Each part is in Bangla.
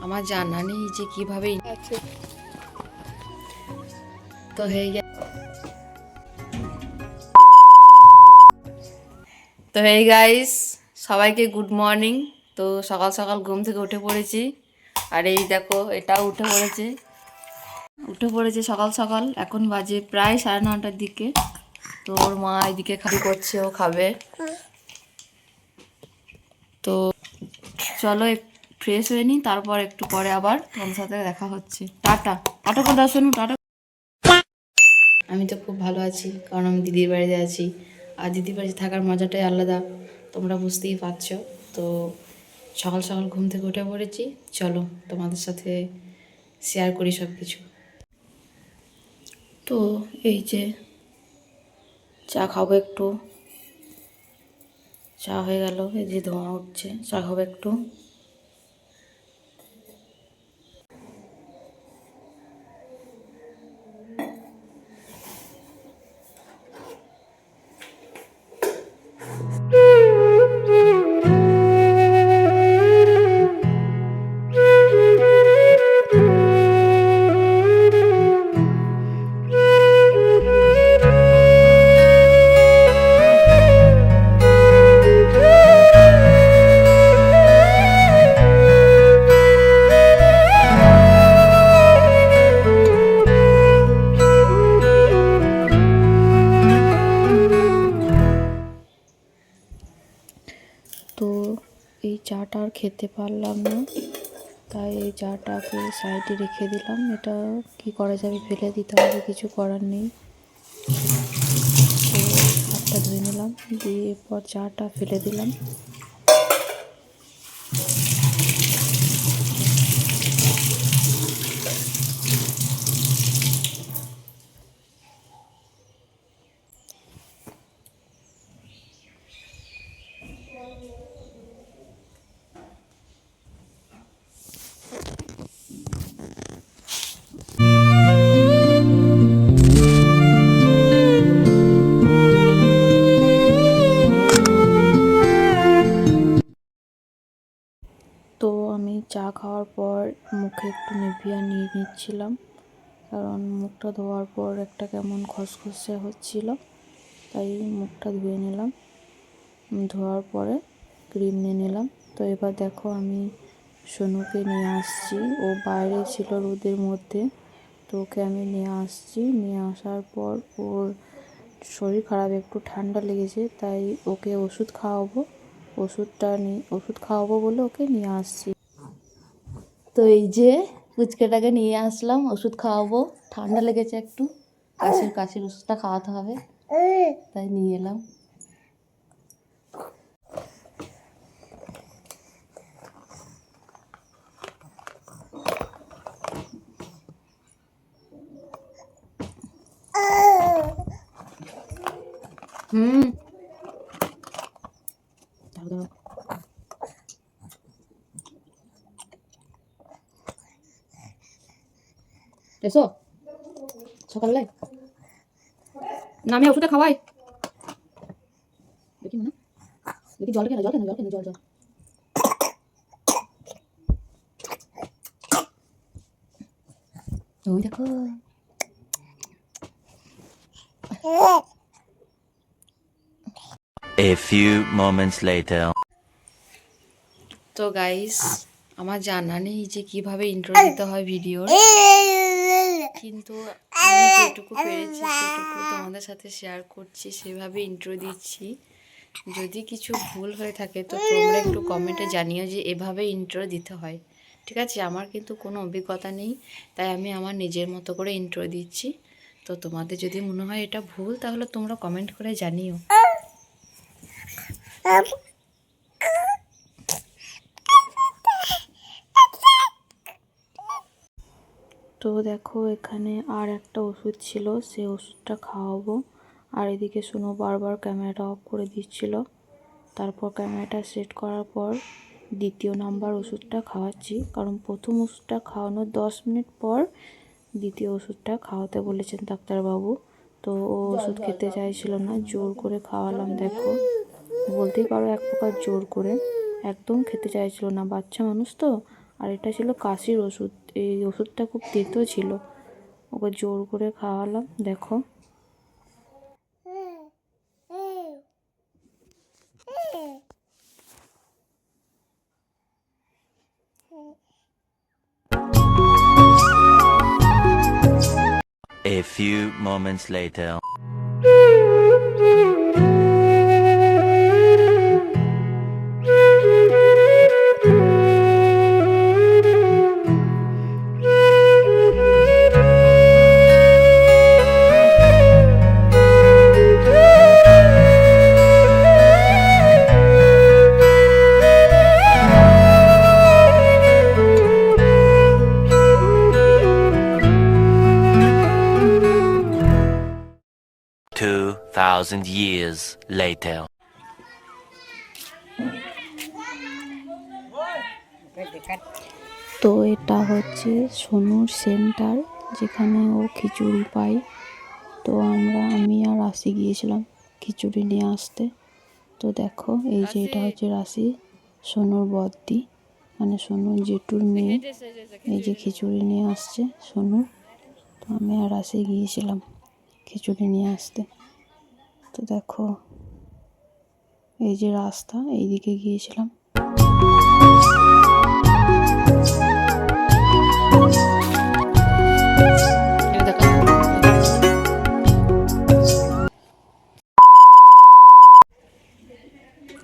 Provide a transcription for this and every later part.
আমার জানা নেই যে কিভাবে তো হয়ে গেছে। তো হেই গাইস, সবাইকে গুড মর্নিং। তো সকাল সকাল ঘুম থেকে উঠে পড়েছি, আর এই দেখো এটাও উঠে পড়েছে সকাল সকাল। এখন বাজে প্রায় 9:30টার দিকে। তো ওর মা এদিকে খালি করছে, ও খাবে। তো চলো ফ্রেশ হয়ে নিই, তারপর একটু পরে আবার তোমার সাথে দেখা হচ্ছে। টাটা টাটা করে দাও শোনো, টাটা। আমি তো খুব ভালো আছি, কারণ আমি দিদির বাড়িতে আছি। আর দিদির বাড়িতে থাকার মজাটাই আলাদা, তোমরা বুঝতেই পারছো। তো সকাল সকাল ঘুম থেকে উঠে পড়েছি, চলো তোমাদের সাথে শেয়ার করি সব কিছু। তো এই যে চা খাবো একটু, চা হয়ে গেল, এই যে ধোঁয়া উঠছে, চা খাবো একটু। তো এই চাটা আর খেতে পারলাম না, তাই এই চাটাকে সাইডে রেখে দিলাম। এটা কি করা যাবে, ফেলে দিতে হবে, কিছু করার নেই। তো হাতটা ধুয়ে নিলাম, দিয়ে এরপর চাটা ফেলে দিলাম। তো আমি চা খাওয়ার পর মুখে একটু নিভিয়া নিয়ে নিচ্ছিলাম, কারণ মুখটা ধোয়ার পর একটা কেমন খসখসে হচ্ছিল, তাই মুখটা ধুয়ে নিলাম। ধোয়ার পরে ক্রিম নিয়ে নিলাম। তো এবার দেখো আমি সোনুকে নিয়ে আসছি, ও বাইরে ছিল রোদের মধ্যে। তো ওকে আমি নিয়ে আসছি, নিয়ে আসার পর ওর শরীর খারাপ, একটু ঠান্ডা লেগেছে, তাই ওকে ওষুধ খাওয়াবো বলে ওকে নিয়ে আসছি। তো এই যে পুচকেটাকে নিয়ে আসলাম, ওষুধ খাওয়াবো, ঠান্ডা লেগেছে একটু, কাশির ওষুধটা খাওয়াতে হবে, তাই নিয়ে এলাম। হুম, এসো সকালবেলায় না, আমি ওষুধটা খাওয়াই। দেখি না, দেখি জল কেন, জল জল। ওই দেখো, A few moments later. তো গাইস, আমার জানা নেই যে কিভাবে ইন্ট্রো দিতে হয় ভিডিওর, কিন্তু আমি যেটুকু পেরেছি সেটুকু তোমাদের সাথে শেয়ার করছি, সেভাবে ইন্ট্রো দিচ্ছি। যদি কিছু ভুল হয়ে থাকে তো তোমরা একটু কমেন্টে জানিও যে এভাবে ইন্ট্রো দিতে হয়, ঠিক আছে? আমার কিন্তু কোনো অভিজ্ঞতা নেই, তাই আমি আমার নিজের মতো করে ইন্ট্রো দিচ্ছি। তো তোমাদের যদি মনে হয় এটা ভুল, তাহলে তোমরা কমেন্ট করে জানিও। তো দেখো এখানে আর একটা ওষুধ ছিল, সে ওষুধটা খাওয়াবো। আর এদিকে শুনো বারবার ক্যামেরাটা অফ করে দিচ্ছিল। তারপর ক্যামেরাটা সেট করার পর দ্বিতীয় নাম্বার ওষুধটা খাওয়াচ্ছি, কারণ প্রথম ওষুধটা খাওয়ানোর 10 মিনিট পর দ্বিতীয় ওষুধটা খাওয়াতে বলেছেন ডাক্তারবাবু। তো ও ওষুধ খেতে চাইছিল না, জোর করে খাওয়ালাম। দেখো, বলতেই পারো এক প্রকার জোর করে, একদম খেতে চাইছিল না, বাচ্চা মানুষ তো, আর এটা ছিল কাশির ওষুধ। এই ওষুধটা খুব তেতো ছিল, ওকে জোর করে খাওয়ালাম। দেখো A few moments later. 2,000 years later. তো এটা হচ্ছে সোনুর সেন্টার, যেখানে ও খিচুড়ি পায়। তো আমি আর রাশি গিয়েছিলাম খিচুড়ি নিয়ে আসতে। তো দেখো এই যে এটা হচ্ছে রাশি, সোনুর বদ্দি, মানে সোনুর জেঠুর মেয়ে। এই যে খিচুড়ি নিয়ে আসছে সোনু। তো আমি আর রাশি গিয়েছিলাম খিচুড়ি নিয়ে আসতে। তো দেখো এই যে রাস্তা, এইদিকে গিয়েছিলাম।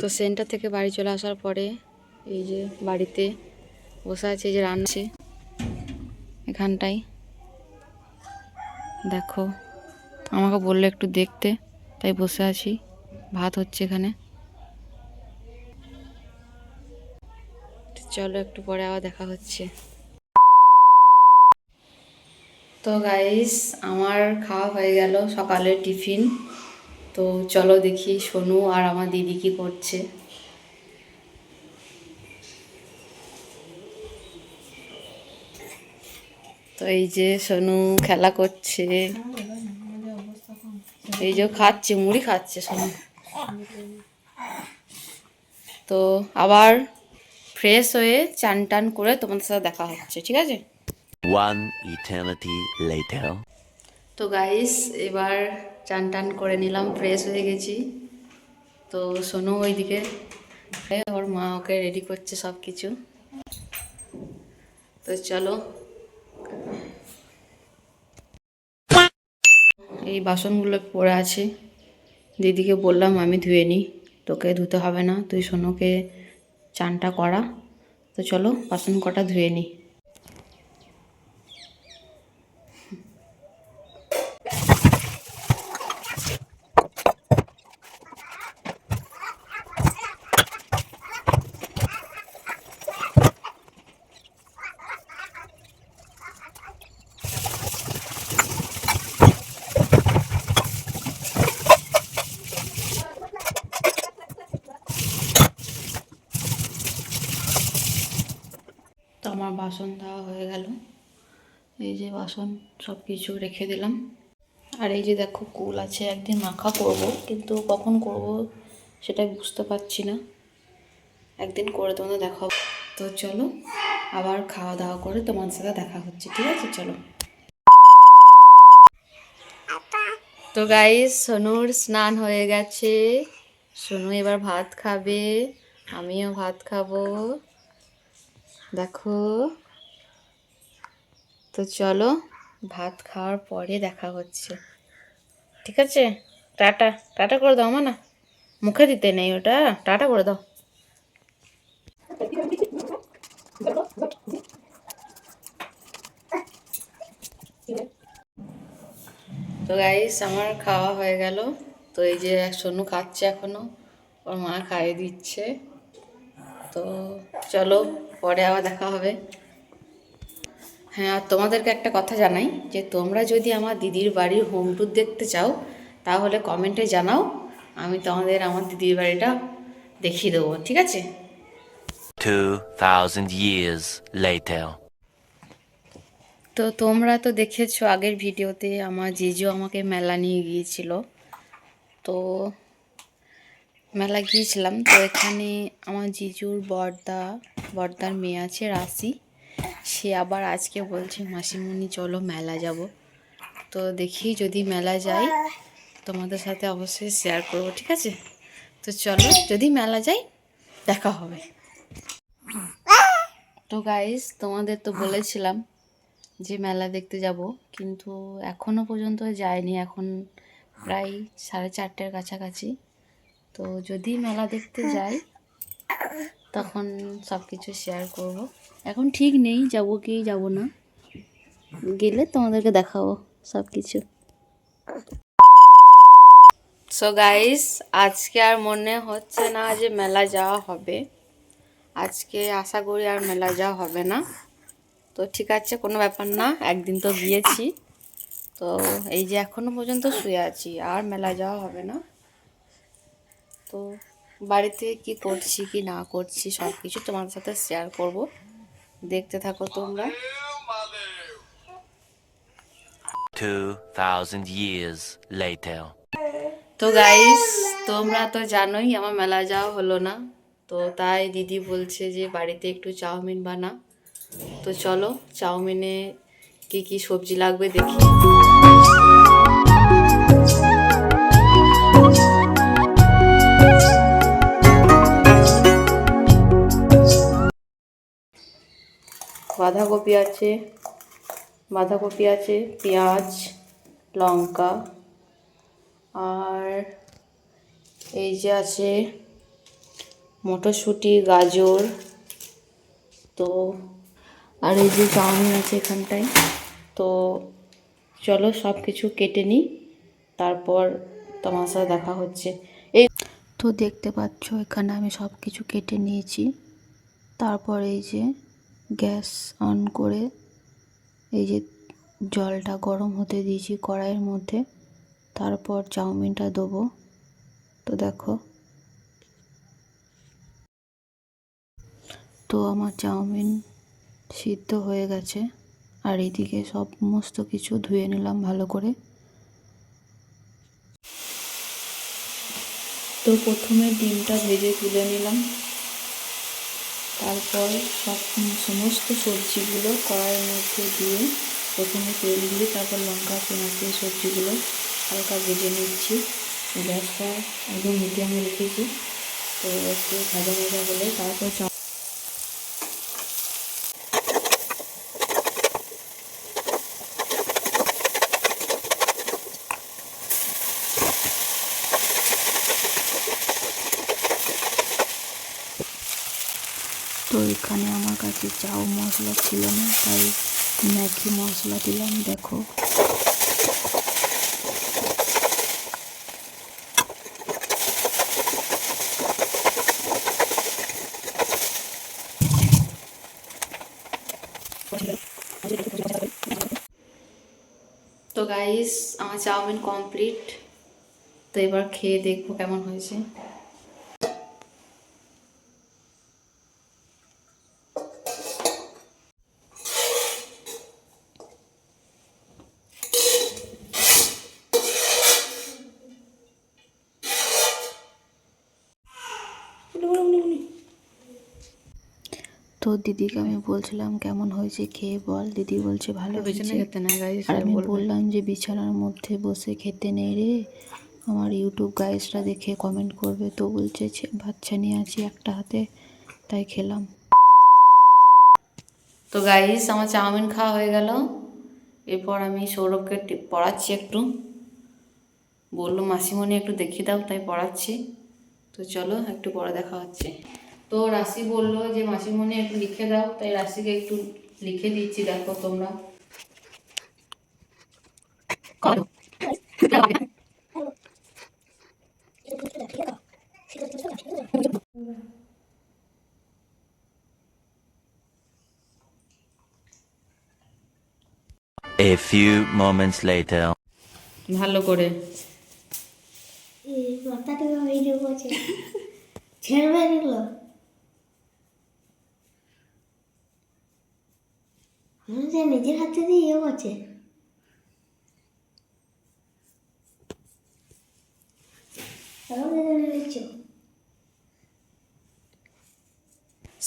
তো সেন্টার থেকে বাড়ি চলে আসার পরে এই যে বাড়িতে বসে আছে, এই যে রান্নাছি এখানটায়। দেখো আমাকে বললো একটু দেখতে, তাই বসে আছি। ভাত হচ্ছে এখানে। চলো একটু পরে আবার দেখা হচ্ছে। তো গাইস আমার খাওয়া হয়ে গেল, সকালের টিফিন। তো চলো দেখি সোনু আর আমার দিদি কি করছে। তো এই যে সোনু খেলা করছে, এই যে খাচ্ছে, মুড়ি খাচ্ছে সোনু। তো আবার ফ্রেশ হয়ে চান টান করে তোমাদের সাথে দেখা হচ্ছে, ঠিক আছে? One eternity later. তো গাইস এবার চান টান করে নিলাম, ফ্রেশ হয়ে গেছি। তো সোনু ওইদিকে, ওর মা ওকে রেডি করছে সব কিছু। তো চলো, এই বাসনগুলো পড়ে আছে, দিদিকে বললাম আমি ধুয়ে নিই, তোকে ধুতে হবে না, তুই সোনুকে চানটা করা। তো চলো বাসন কটা ধুয়ে নিই। তো আমার বাসন দেওয়া হয়ে গেল, এই যে বাসন সব কিছু রেখে দিলাম। আর এই যে দেখো কুল আছে, একদিন মাখা করব, কিন্তু কখন করব সেটাই বুঝতে পারছি না। একদিন করে তোমাদের দেখাবো। তো চলো আবার খাওয়া দাওয়া করে তোমার সাথে দেখা হচ্ছে, ঠিক আছে? চলো। তো গাইস সোনুর স্নান হয়ে গেছে, সোনু এবার ভাত খাবে, আমিও ভাত খাবো। দেখো, তো চলো ভাত খাওয়ার পরে দেখা হচ্ছে, ঠিক আছে? টাটা টাটা করে দাও, আমার না মুখে দিতে নেই ওটা, টাটা করে দাও। তো গাইস আমার খাওয়া হয়ে গেল। তো এই যে সোনু খাচ্ছে এখনো, ওর মা খাইয়ে দিচ্ছে। তো চলো পরে আবার দেখা হবে। হ্যাঁ, আর তোমাদেরকে একটা কথা জানাই, যে তোমরা যদি আমার দিদির বাড়ির হোম ট্যুর দেখতে চাও তাহলে কমেন্টে জানাও, আমি তোমাদের আমার দিদির বাড়িটা দেখিয়ে দেবো, ঠিক আছে? 2,000 years later. তো তোমরা তো দেখেছো আগের ভিডিওতে আমার জিজু আমাকে মেলা নিয়ে গিয়েছিল। তো মেলা গিয়েছিলাম। তো এখানে আমার জিজুর বর্দার মেয়ে আছে রাশি, সে আবার আজকে বলছে মাসিমণি চলো মেলা যাব। তো দেখি যদি মেলা যাই তোমাদের সাথে অবশ্যই শেয়ার করব, ঠিক আছে? তো চলো, যদি মেলা যাই দেখা হবে। তো গাইস, তোমাদের তো বলেছিলাম যে মেলা দেখতে যাব, কিন্তু এখনও পর্যন্ত যাইনি। এখন প্রায় 4:30 কাছাকাছি। তো যদি মেলা দেখতে যাই তখন সব কিছু শেয়ার করব। এখন ঠিক নেই যাব কি যাব না, গেলে তোমাদেরকে দেখাবো সব কিছু। সো গাইস, আজকে আর মনে হচ্ছে না যে মেলা যাওয়া হবে। আজকে আশা করি আর মেলা যাওয়া হবে না। তো ঠিক আছে, কোনো ব্যাপার না, একদিন তো গিয়েছি। তো এই যে এখনো পর্যন্ত শুয়ে আছি, আর মেলা যাওয়া হবে না। তো বাড়িতে কি করছি কি না করছি সব কিছু তোমাদের সাথে শেয়ার করব, দেখতে থাকো তোমরা। 2000 years later. তো গাইস, তোমরা তো জানোই আমার মেলা যাওয়া হলো না। তো তাই দিদি বলছে যে বাড়িতে একটু চাউমিন বানা। তো চলো, চাউমিনে কি কি সবজি লাগবে দেখি। বাঁধাকপি আছে, পেঁয়াজ, লঙ্কা, আর এই যে আছে মটরশুঁটি, গাজর। তো আর এই যে চাউমিন আছে এখানটায়। তো চলো সব কিছু কেটে নিই, তারপর তোমার সাথে দেখা হচ্ছে। এই তো দেখতে পাচ্ছ এখানে আমি সব কিছু কেটে নিয়েছি। তারপর এই যে গ্যাস অন করে এই যে জলটা গরম হতে দিয়েছি কড়াইয়ের মধ্যে, তারপর চাউমিনটা দেবো। তো দেখো, তো আমার চাউমিন সিদ্ধ হয়ে গেছে। আর এদিকে সমস্ত কিছু ধুয়ে নিলাম ভালো করে। তো প্রথমে ডিমটা ভেজে তুলে নিলাম, তারপর সমস্ত সবজিগুলো কড়াইয়ের মধ্যে দিয়ে প্রথমে তেল দিয়ে তারপর লঙ্কা পেঁয়াজ দিয়ে সবজিগুলো হালকা ভেজে নিচ্ছি। গ্যাসটা একদম মিডিয়ামে রেখেছি। তো একটু ভাজা ভাজা হলে তারপর তো এখানে আমার কাছে চাউ মশলা ছিল না, তাই ম্যাগি মশলা দিলাম। দেখো, তো গাইস আমার চাউমিন কমপ্লিট। তো এবার খেয়ে দেখবো কেমন হয়েছে। তো দিদিকে আমি বলছিলাম কেমন হয়েছে খেয়ে বল। দিদি বলছে ভালো হয়েছে। আর আমি বললাম যে বিছানার মধ্যে বসে খেতে নেই রে, আমার ইউটিউব গাইসরা দেখে কমেন্ট করবে। তো বলছে বাচ্চা নিয়ে আছি একটা হাতে, তাই খেলাম। তো গাইস আমার চাউমিন খাওয়া হয়ে গেল। এরপর আমি সৌরভকে পড়াচ্ছি একটু, বললো মাসিমণি একটু দেখিয়ে দাও, তাই পড়াচ্ছি। তো চলো একটু পরে দেখা হচ্ছে। তো রাশি বললো যে মাসিমণি একটু লিখে দাও, তাই রাশিকে একটু লিখে দিচ্ছি। দেখো তোমরা, A few moments later. ভালো করে মাথাটা ভিডিও করছে ছেড়বে এগুলো নিজের হাতে দিয়ে ইয়ে করছে। লিখছো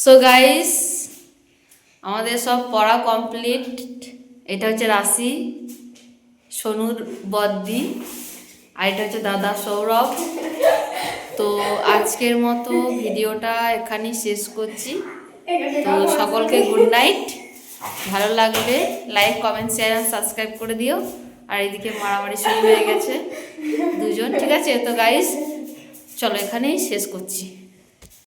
সো গাইস, আমাদের সব পড়া কমপ্লিট। এটা হচ্ছে রাশি, সোনুর বদ্দি, আর এটা হচ্ছে দাদা সৌরভ। তো আজকের মতো ভিডিওটা এখানেই শেষ করছি। তো সকলকে গুড নাইট। ভালো লাগলে লাইক, কমেন্ট, শেয়ার আর সাবস্ক্রাইব করে দিও। আর এদিকে মারামারি শুরু হয়ে গেছে দুজন, ঠিক আছে? তো গাইস চলো এখানেই শেষ করছি।